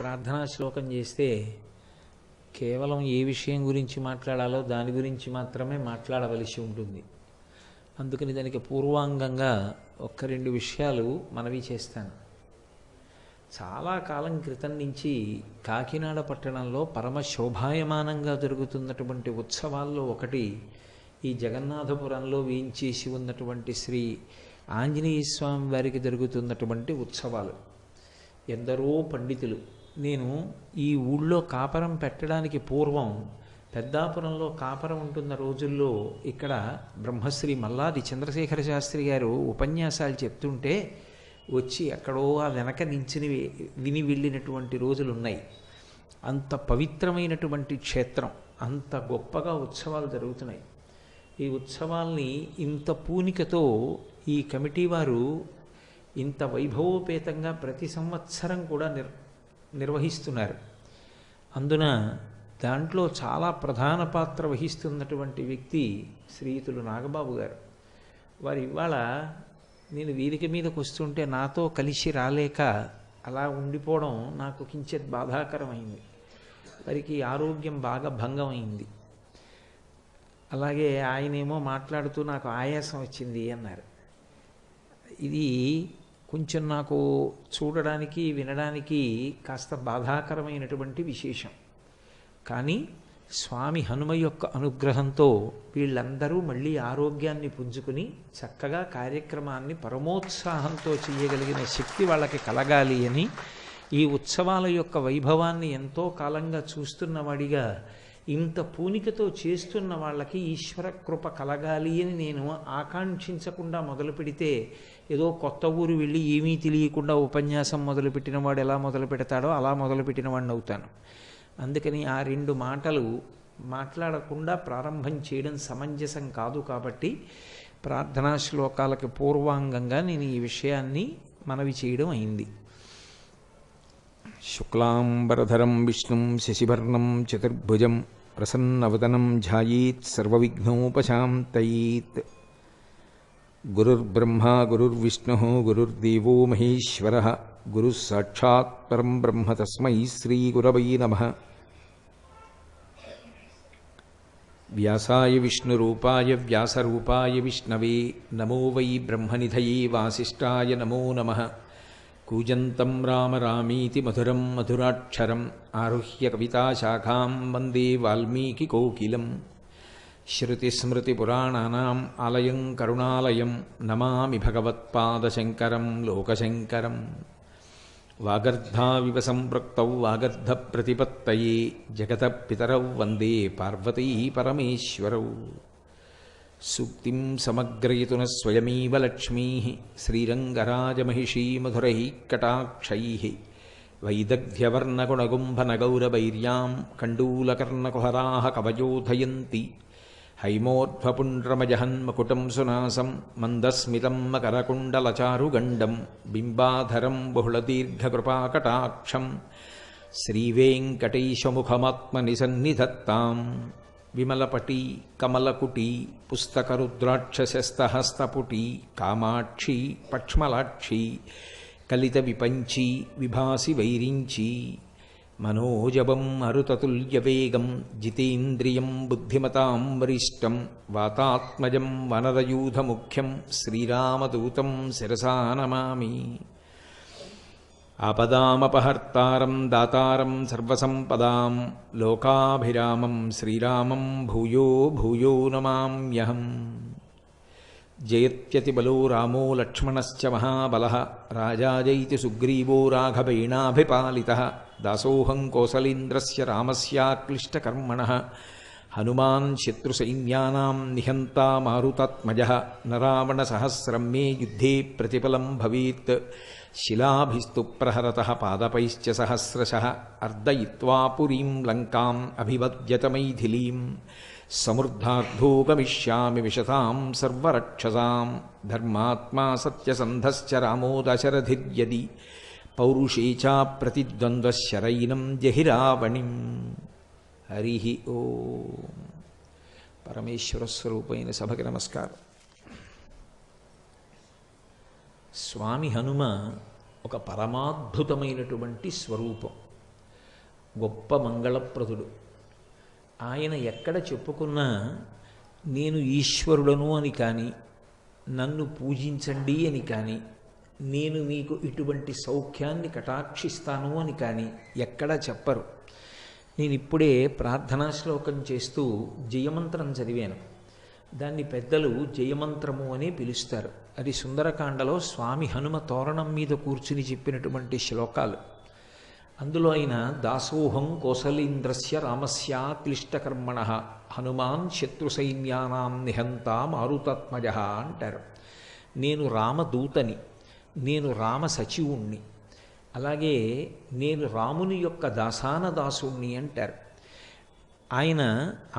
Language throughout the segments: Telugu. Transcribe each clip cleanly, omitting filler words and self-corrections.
ప్రార్థనా శ్లోకం చేస్తే కేవలం ఏ విషయం గురించి మాట్లాడాలో దాని గురించి మాత్రమే మాట్లాడవలసి ఉంటుంది. అందుకని దానికి పూర్వాంగంగా ఒక్క రెండు విషయాలు మనవి చేస్తాను. చాలా కాలం క్రితం నుంచి కాకినాడ పట్టణంలో పరమ శోభాయమానంగా జరుగుతున్నటువంటి ఉత్సవాల్లో ఒకటి ఈ జగన్నాథపురంలో వేయించేసి ఉన్నటువంటి శ్రీ ఆంజనేయ స్వామి వారికి జరుగుతున్నటువంటి ఉత్సవాలు. ఎందరో పండితులు, నేను ఈ ఊళ్ళో కాపరం పెట్టడానికి పూర్వం పెద్దాపురంలో కాపరం ఉంటున్న రోజుల్లో ఇక్కడ బ్రహ్మశ్రీ మల్లాది చంద్రశేఖర శాస్త్రి గారు ఉపన్యాసాలు చెప్తుంటే వచ్చి ఎక్కడో ఆ వెనక నించుని విని వెళ్ళినటువంటి రోజులు ఉన్నాయి. అంత పవిత్రమైనటువంటి క్షేత్రం, అంత గొప్పగా ఉత్సవాలు జరుగుతున్నాయి. ఈ ఉత్సవాల్ని ఇంత పూనికతో ఈ కమిటీ వారు ఇంత వైభవోపేతంగా ప్రతి సంవత్సరం కూడా నిర్వహిస్తున్నారు. అందున దాంట్లో చాలా ప్రధాన పాత్ర వహిస్తున్నటువంటి వ్యక్తి శ్రీయుతులు నాగబాబు గారు. వారు ఇవాళ నేను వేదిక మీదకి వస్తుంటే నాతో కలిసి రాలేక అలా ఉండిపోవడం నాకు కించిత్ బాధాకరమైంది. వారికి ఆరోగ్యం బాగా భంగమైంది. అలాగే ఆయనేమో మాట్లాడుతూ నాకు ఆయాసం వచ్చింది అన్నారు. ఇది కొంచెం నాకు చూడడానికి వినడానికి కాస్త బాధాకరమైనటువంటి విశేషం. కానీ స్వామి హనుమ యొక్క అనుగ్రహంతో వీళ్ళందరూ మళ్ళీ ఆరోగ్యాన్ని పుంజుకుని చక్కగా కార్యక్రమాన్ని పరమోత్సాహంతో చేయగలిగిన శక్తి వాళ్ళకి కలగాలి అని, ఈ ఉత్సవాల యొక్క వైభవాన్ని ఎంతో కాలంగా చూస్తున్నవాడిగా ఇంత పూనికతో చేస్తున్న వాళ్ళకి ఈశ్వర కృప కలగాలి అని నేను ఆకాంక్షించకుండా మొదలు పెడితే ఏదో కొత్త ఊరు వెళ్ళి ఏమీ తెలియకుండా ఉపన్యాసం మొదలుపెట్టిన వాడు ఎలా మొదలు పెడతాడో అలా మొదలుపెట్టిన వాడిని అవుతాను. అందుకని ఆ రెండు మాటలు మాట్లాడకుండా ప్రారంభం చేయడం సమంజసం కాదు. కాబట్టి ప్రార్థనా శ్లోకాలకి పూర్వాంగంగా నేను ఈ విషయాన్ని మనవి చేయడం అయింది. శుక్లాంబరధరం విష్ణుం శశివర్ణం చతుర్భుజం ప్రసన్నవదనం ధ్యాయేత్ సర్వవిఘ్నోపశాంతయేత్. గురుర్బ్రహ్మా గురుర్విష్ణుః గురుర్దేవో మహేశ్వరః గురుః సాక్షాత్ పరం బ్రహ్మ తస్మై శ్రీగురవై నమః. వ్యాసాయ విష్ణురూపాయ వ్యాసరూపాయ విష్ణవే నమో వై బ్రహ్మనిధయే వాసిష్ఠాయ నమో నమః. కూజంతం రామ రామీతి మధురం మధురాక్షరం ఆరుహ్య కవితాశాఖాం వందే వాల్మీకికోకిలం. శృతిస్మృతిపురాణానాం ఆలయం కరుణాలయం నమామి భగవత్పాదశంకరం లోకశంకరం. వాగర్ధావివ సంపృక్తౌ వాగర్ధప్రతిపత్తయే జగతః పితరౌ వందే పార్వతీ పరమేశ్వరౌ. సూక్తిం సమగ్రయతున స్వయమేవ లక్ష్మీ శ్రీరంగరాజమహిషీ మధురైః కటాక్షైః. వైదగ్ధ్యవర్ణగుణగుంభనగౌరవైర్యాం కండూలకర్ణకుహరాः కవయోధయంతి. హైమోర్ధ్వపుండ్రమజహన్మకుటం సునాసం మందస్మితం మకరకుండలచారుగండం బింబాధరం బహుళదీర్ఘకృపాకటాక్షం. శ్రీవేంకటేశముఖమాత్మనిసన్నిధత్తాం. విమలపటీ కమలకుటీ పుస్తకరుద్రాక్షశస్తహస్తపుటీ కామాక్షి పక్ష్మలాక్షి కలిత విపంచీ విభాసి వైరించీ. మనోజవం మరుతతుల్యవేగం జితేంద్రియం బుద్ధిమతాం వరిష్టం వాతాత్మజం వనరయూధముఖ్యం శ్రీరామదూతం శిరసా నమామి. ఆపదామపహర్తారం దాతారం సర్వసంపదాం లోకాభిరామం శ్రీరామం భూయో భూయో నమామ్యహం. జయత్యతిబలో రామో లక్ష్మణశ్చ మహాబలః రాజాజైతి సుగ్రీవో రాఘవేణాభిపాలితః. దాసోహం కోసలేంద్రస్య రామస్యాక్లిష్టకర్మణః. హనుమాన్ శత్రుసైన్యానాం నిహంతా మారుతాత్మజః. నరావణసహస్రం మే యుద్ధే ప్రతిఫలం భవేత్. శిలాభిస్తు ప్రహరతః పాదపైశ్చ సహస్రశః. అర్దయిత్వా పురీం లంకాం అభివద్యత మైథిలీం. సమృద్ధార్థో గమిష్యామి విశతాం సర్వరక్షసాం. ధర్మాత్మా సత్యసంధశ్చ రామో దశరథిర్యది. పౌరుషే చ ప్రతిద్వంద్వశరైనం జహిరావణిం. హరి ఓం. పరమేశ్వర స్వరూపైన సభకి నమస్కారం. స్వామి హనుమ ఒక పరమాద్భుతమైనటువంటి స్వరూపం. గొప్ప మంగళప్రదుడు. ఆయన ఎక్కడ చెప్పుకున్నా నేను ఈశ్వరుడను అని కానీ, నన్ను పూజించండి అని కానీ, నేను మీకు ఇటువంటి సౌఖ్యాన్ని కటాక్షిస్తాను అని కానీ ఎక్కడా చెప్పరు. నేను ఇప్పుడే ప్రార్థనా శ్లోకం చేస్తూ జయమంత్రం చదివాను. దాన్ని పెద్దలు జయమంత్రము అని పిలుస్తారు. అది సుందరకాండలో స్వామి హనుమ తోరణం మీద కూర్చుని చెప్పినటువంటి శ్లోకాలు. అందులో ఆయన దాసోహం కోసలీంద్రస్య రామస్య క్లిష్టకర్మణ హనుమాన్ శత్రుసైన్యానాం నిహంత మారుతాత్మజ అంటారు. నేను రామదూతని, నేను రామ సచివుణ్ణి, అలాగే నేను రాముని యొక్క దాసాన దాసుణ్ణి అంటారు. ఆయన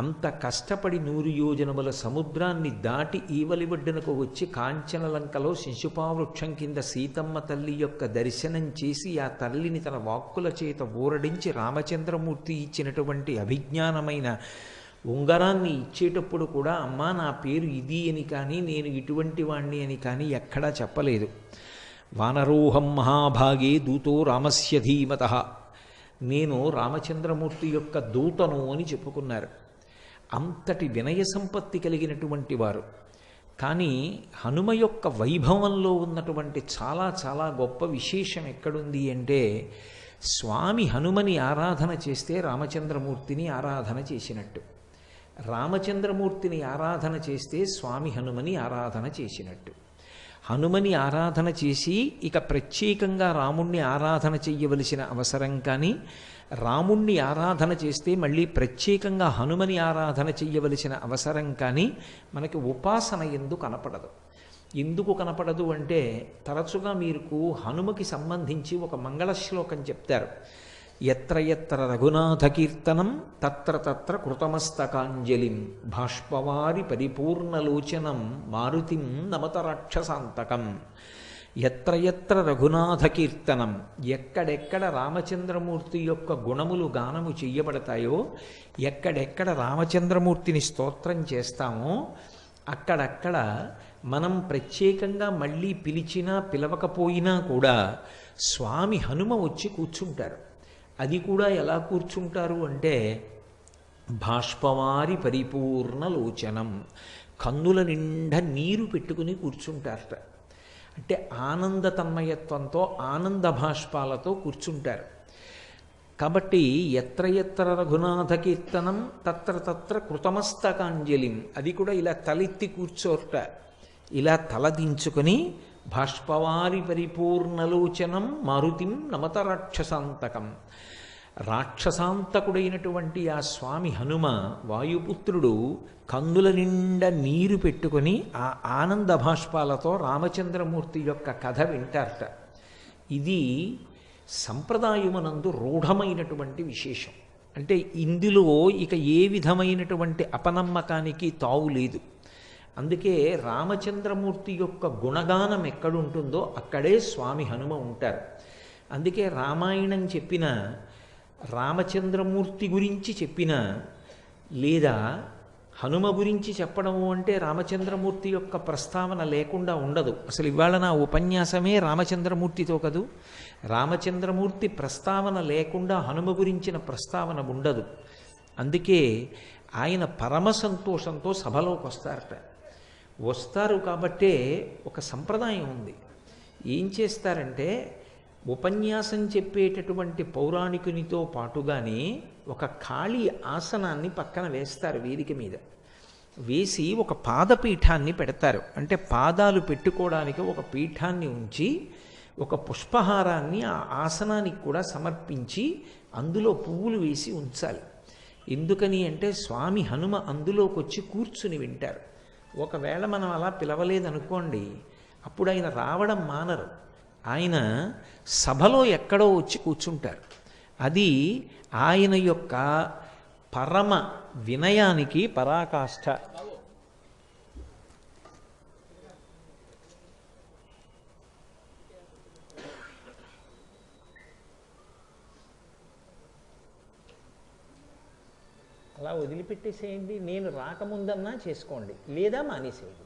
అంత కష్టపడి 100 యోజనముల సముద్రాన్ని దాటి ఈవలి ఒడ్డునకు వచ్చి కాంచనలంకలో శిశుపావృక్షం కింద సీతమ్మ తల్లి యొక్క దర్శనం చేసి ఆ తల్లిని తన వాక్కుల చేత ఊరడించి రామచంద్రమూర్తి ఇచ్చినటువంటి అభిజ్ఞానమైన ఉంగరాన్ని ఇచ్చేటప్పుడు కూడా అమ్మా నా పేరు ఇది అని కానీ, నేను ఇటువంటి వాణ్ణి అని కానీ ఎక్కడా చెప్పలేదు. వానరోహం మహాభాగే దూతో రామస్య ధీమతః, నేను రామచంద్రమూర్తి యొక్క దూతను అని చెప్పుకున్నారు. అంతటి వినయ సంపత్తి కలిగినటువంటి వారు. కానీ హనుమ యొక్క వైభవంలో ఉన్నటువంటి చాలా చాలా గొప్ప విశేషం ఎక్కడుంది అంటే, స్వామి హనుమని ఆరాధన చేస్తే రామచంద్రమూర్తిని ఆరాధన చేసినట్టు, రామచంద్రమూర్తిని ఆరాధన చేస్తే స్వామి హనుమని ఆరాధన చేసినట్టు. హనుమని ఆరాధన చేసి ఇక ప్రత్యేకంగా రాముణ్ణి ఆరాధన చెయ్యవలసిన అవసరం కానీ, రాముణ్ణి ఆరాధన చేస్తే మళ్ళీ ప్రత్యేకంగా హనుమని ఆరాధన చెయ్యవలసిన అవసరం కానీ మనకి ఉపాసన ఎందు కనపడదు. ఎందుకు కనపడదు అంటే, తరచుగా మీకు హనుమకి సంబంధించి ఒక మంగళ శ్లోకం చెప్తారు. ఎత్ర ఎత్ర రఘునాథ కీర్తనం తత్ర తత్ర కృతమస్తకాంజలిం బాష్పవారి పరిపూర్ణలోచనం మారుతిం నమత రాక్షసాంతకం. ఎత్ర ఎత్ర రఘునాథ కీర్తనం, ఎక్కడెక్కడ రామచంద్రమూర్తి యొక్క గుణములు గానము చెయ్యబడతాయో, ఎక్కడెక్కడ రామచంద్రమూర్తిని స్తోత్రం చేస్తామో అక్కడక్కడ మనం ప్రత్యేకంగా మళ్ళీ పిలిచినా పిలవకపోయినా కూడా స్వామి హనుమ వచ్చి కూర్చుంటారు. అది కూడా ఎలా కూర్చుంటారు అంటే, బాష్పవారి పరిపూర్ణ లోచనం, కన్నుల నిండా నీరు పెట్టుకుని కూర్చుంటారట. అంటే ఆనంద తన్మయత్వంతో ఆనంద భాష్పాలతో కూర్చుంటారు. కాబట్టి ఎత్ర ఎత్ర రఘునాథ కీర్తనం తత్ర తత్ర కృతమస్తకాంజలిం, అది కూడా ఇలా తలెత్తి కూర్చోట, ఇలా తలదించుకొని బాష్పవారి పరిపూర్ణలోచనం మారుతిం నమత రాక్షసాంతకం. రాక్షసాంతకుడైనటువంటి ఆ స్వామి హనుమ వాయుపుత్రుడు కన్నుల నిండా నీరు పెట్టుకొని ఆ ఆనంద భాష్పాలతో రామచంద్రమూర్తి యొక్క కథ వింటారట. ఇది సంప్రదాయమునందు రూఢమైనటువంటి విశేషం. అంటే ఇందులో ఇక ఏ విధమైనటువంటి అపనమ్మకానికి తావు లేదు. అందుకే రామచంద్రమూర్తి యొక్క గుణగానం ఎక్కడుంటుందో అక్కడే స్వామి హనుమ ఉంటారు. అందుకే రామాయణం చెప్పిన, రామచంద్రమూర్తి గురించి చెప్పిన, లేదా హనుమ గురించి చెప్పడము అంటే రామచంద్రమూర్తి యొక్క ప్రస్తావన లేకుండా ఉండదు. అసలు ఇవాళ నా ఉపన్యాసమే రామచంద్రమూర్తితో కదూ. రామచంద్రమూర్తి ప్రస్తావన లేకుండా హనుమ గురించిన ప్రస్తావన ఉండదు. అందుకే ఆయన పరమ సంతోషంతో సభలోకి వస్తారు. కాబట్టే ఒక సంప్రదాయం ఉంది. ఏం చేస్తారంటే, ఉపన్యాసం చెప్పేటటువంటి పౌరాణికునితో పాటుగానే ఒక ఖాళీ ఆసనాన్ని పక్కన వేస్తారు. వేదిక మీద వేసి ఒక పాదపీఠాన్ని పెడతారు. అంటే పాదాలు పెట్టుకోవడానికి ఒక పీఠాన్ని ఉంచి ఒక పుష్పహారాన్ని ఆ ఆసనానికి కూడా సమర్పించి అందులో పువ్వులు వేసి ఉంచాలి. ఎందుకని అంటే, స్వామి హనుమ అందులోకి వచ్చి కూర్చుని వింటారు. ఒకవేళ మనం అలా పిలవలేదనుకోండి, అప్పుడు ఆయన రావడం మానరు. ఆయన సభలో ఎక్కడో వచ్చి కూర్చుంటారు. అది ఆయన యొక్క పరమ వినయానికి పరాకాష్ఠ. అలా వదిలిపెట్టేసేయండి. నేను రాకముందన్నా చేసుకోండి, లేదా మానేసేయండి.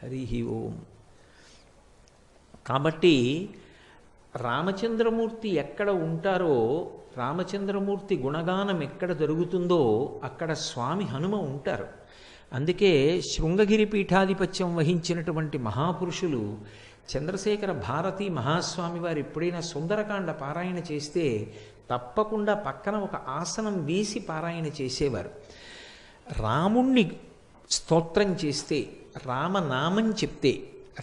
హరి ఓం. కాబట్టి రామచంద్రమూర్తి ఎక్కడ ఉంటారో, రామచంద్రమూర్తి గుణగానం ఎక్కడ జరుగుతుందో అక్కడ స్వామి హనుమ ఉంటారు. అందుకే శృంగగిరి పీఠాధిపత్యం వహించినటువంటి మహాపురుషులు చంద్రశేఖర భారతి మహాస్వామి వారు ఎప్పుడైనా సుందరకాండ పారాయణ చేస్తే తప్పకుండా పక్కన ఒక ఆసనం వేసి పారాయణ చేసేవారు. రాముణ్ణి స్తోత్రం చేస్తే, రామనామం చెప్తే,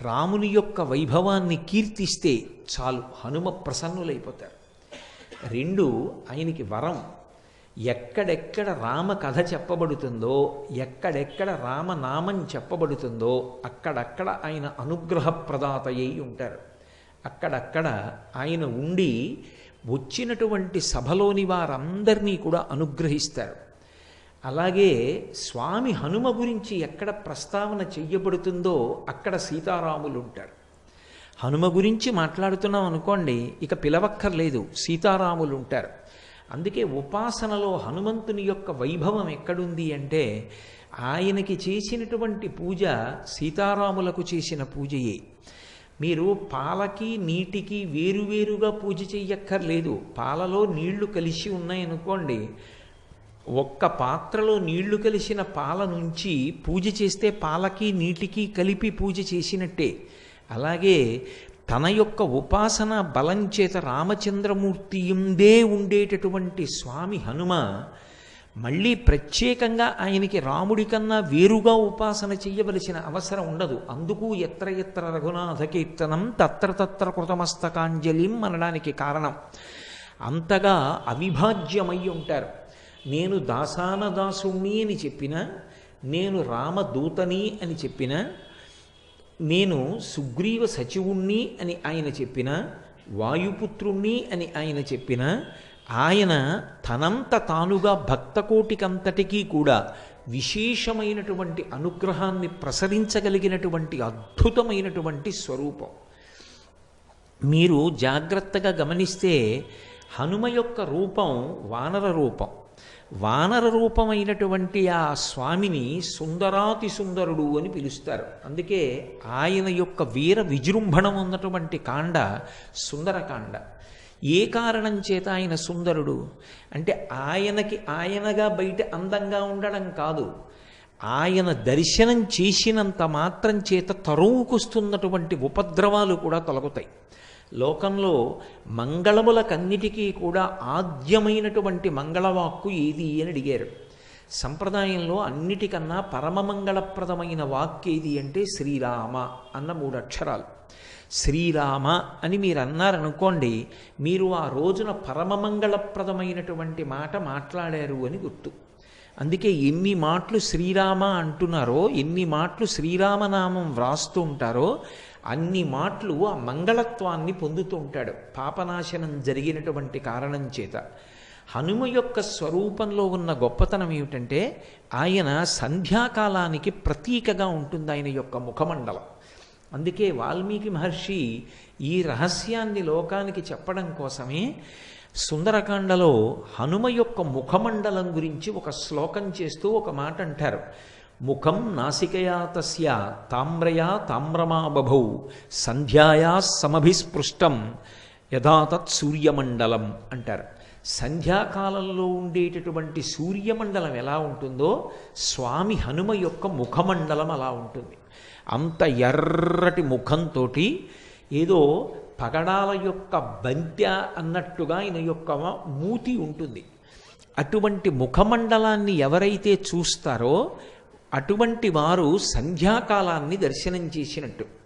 రాముని యొక్క వైభవాన్ని కీర్తిస్తే చాలు, హనుమ ప్రసన్నులైపోతారు. రెండు, ఆయనకి వరం. ఎక్కడెక్కడ రామ కథ చెప్పబడుతుందో, ఎక్కడెక్కడ రామనామం చెప్పబడుతుందో అక్కడక్కడ ఆయన అనుగ్రహ ప్రదాతయ్యి ఉంటారు. అక్కడక్కడ ఆయన ఉండి వచ్చినటువంటి సభలోని వారందరినీ కూడా అనుగ్రహిస్తారు. అలాగే స్వామి హనుమ గురించి ఎక్కడ ప్రస్తావన చెయ్యబడుతుందో అక్కడ సీతారాములు ఉంటారు. హనుమ గురించి మాట్లాడుతున్నాం అనుకోండి, ఇక పిలవక్కర్లేదు, సీతారాములు ఉంటారు. అందుకే ఉపాసనలో హనుమంతుని యొక్క వైభవం ఎక్కడుంది అంటే, ఆయనకి చేసినటువంటి పూజ సీతారాములకు చేసిన పూజయే. మీరు పాలకి నీటికి వేరువేరుగా పూజ చెయ్యక్కర్లేదు. పాలలో నీళ్లు కలిసి ఉన్నాయనుకోండి, ఒక్క పాత్రలో నీళ్లు కలిసిన పాల నుంచి పూజ చేస్తే పాలకి నీటికి కలిపి పూజ చేసినట్టే. అలాగే తన యొక్క ఉపాసన బలం చేత రామచంద్రమూర్తి ఎందే ఉండేటటువంటి స్వామి హనుమ మళ్ళీ ప్రత్యేకంగా ఆయనకి రాముడి కన్నా వేరుగా ఉపాసన చెయ్యవలసిన అవసరం ఉండదు. అందుకు ఎత్ర ఎత్ర రఘునాథ కీర్తనం తత్ర తత్ర కృతమస్తకాంజలిం అనడానికి కారణం. అంతగా అవిభాజ్యమై ఉంటారు. నేను దాసాన దాసుణ్ణి అని చెప్పినా, నేను రామదూతని అని చెప్పినా, నేను సుగ్రీవ సచివుణ్ణి అని ఆయన చెప్పిన, వాయుపుత్రుణ్ణి అని ఆయన చెప్పిన, ఆయన తనంత తానుగా భక్తకోటికంతటికీ కూడా విశేషమైనటువంటి అనుగ్రహాన్ని ప్రసరించగలిగినటువంటి అద్భుతమైనటువంటి స్వరూపం. మీరు జాగ్రత్తగా గమనిస్తే హనుమ యొక్క రూపం వానర రూపం. వానర రూపమైనటువంటి ఆ స్వామిని సుందరాతి సుందరుడు అని పిలుస్తారు. అందుకే ఆయన యొక్క వీర విజృంభణం ఉన్నటువంటి కాండ సుందరకాండ. ఏ కారణం చేత ఆయన సుందరుడు అంటే, ఆయనకి ఆయనగా బయట అందంగా ఉండడం కాదు, ఆయన దర్శనం చేసినంత మాత్రం చేత తరువుకొస్తున్నటువంటి ఉపద్రవాలు కూడా తొలగుతాయి. లోకంలో మంగళములకన్నిటికీ కూడా ఆద్యమైనటువంటి మంగళవాక్కు ఏది అని అడిగారు. సంప్రదాయంలో అన్నిటికన్నా పరమమంగళప్రదమైన వాక్ ఏది అంటే శ్రీరామ అన్న 3 అక్షరాలు. శ్రీరామ అని మీరు అన్నారనుకోండి, మీరు ఆ రోజున పరమమంగళప్రదమైనటువంటి మాట మాట్లాడారు అని గుర్తు. అందుకే ఎన్ని మాటలు శ్రీరామ అంటున్నారో, ఎన్ని మాటలు శ్రీరామనామం వ్రాస్తూ ఉంటారో అన్ని మాటలు ఆ మంగళత్వాన్ని పొందుతూ ఉంటాడు, పాపనాశనం జరిగినటువంటి కారణం చేత. హనుమ యొక్క స్వరూపంలో ఉన్న గొప్పతనం ఏమిటంటే, ఆయన సంధ్యాకాలానికి ప్రతీకగా ఉంటుంది ఆయన యొక్క ముఖమండలం. అందుకే వాల్మీకి మహర్షి ఈ రహస్యాన్ని లోకానికి చెప్పడం కోసమే సుందరకాండలో హనుమ యొక్క ముఖమండలం గురించి ఒక శ్లోకం చేస్తూ ఒక మాట అంటారు. ముఖం నాసికయా తస్య తామ్రయా తామ్రమా బభౌ సంధ్యాయా సమభిస్పృష్టం యథాతత్ సూర్యమండలం అంటారు. సంధ్యాకాలంలో ఉండేటటువంటి సూర్యమండలం ఎలా ఉంటుందో స్వామి హనుమ యొక్క ముఖమండలం అలా ఉంటుంది. అంత ఎర్రటి ముఖంతో ఏదో పగడాల యొక్క బంత్య అన్నట్టుగా ఆయన యొక్క మూతి ఉంటుంది. అటువంటి ముఖమండలాన్ని ఎవరైతే చూస్తారో అటువంటి వారు సంధ్యాకాలాన్ని దర్శనం చేసినట్టు.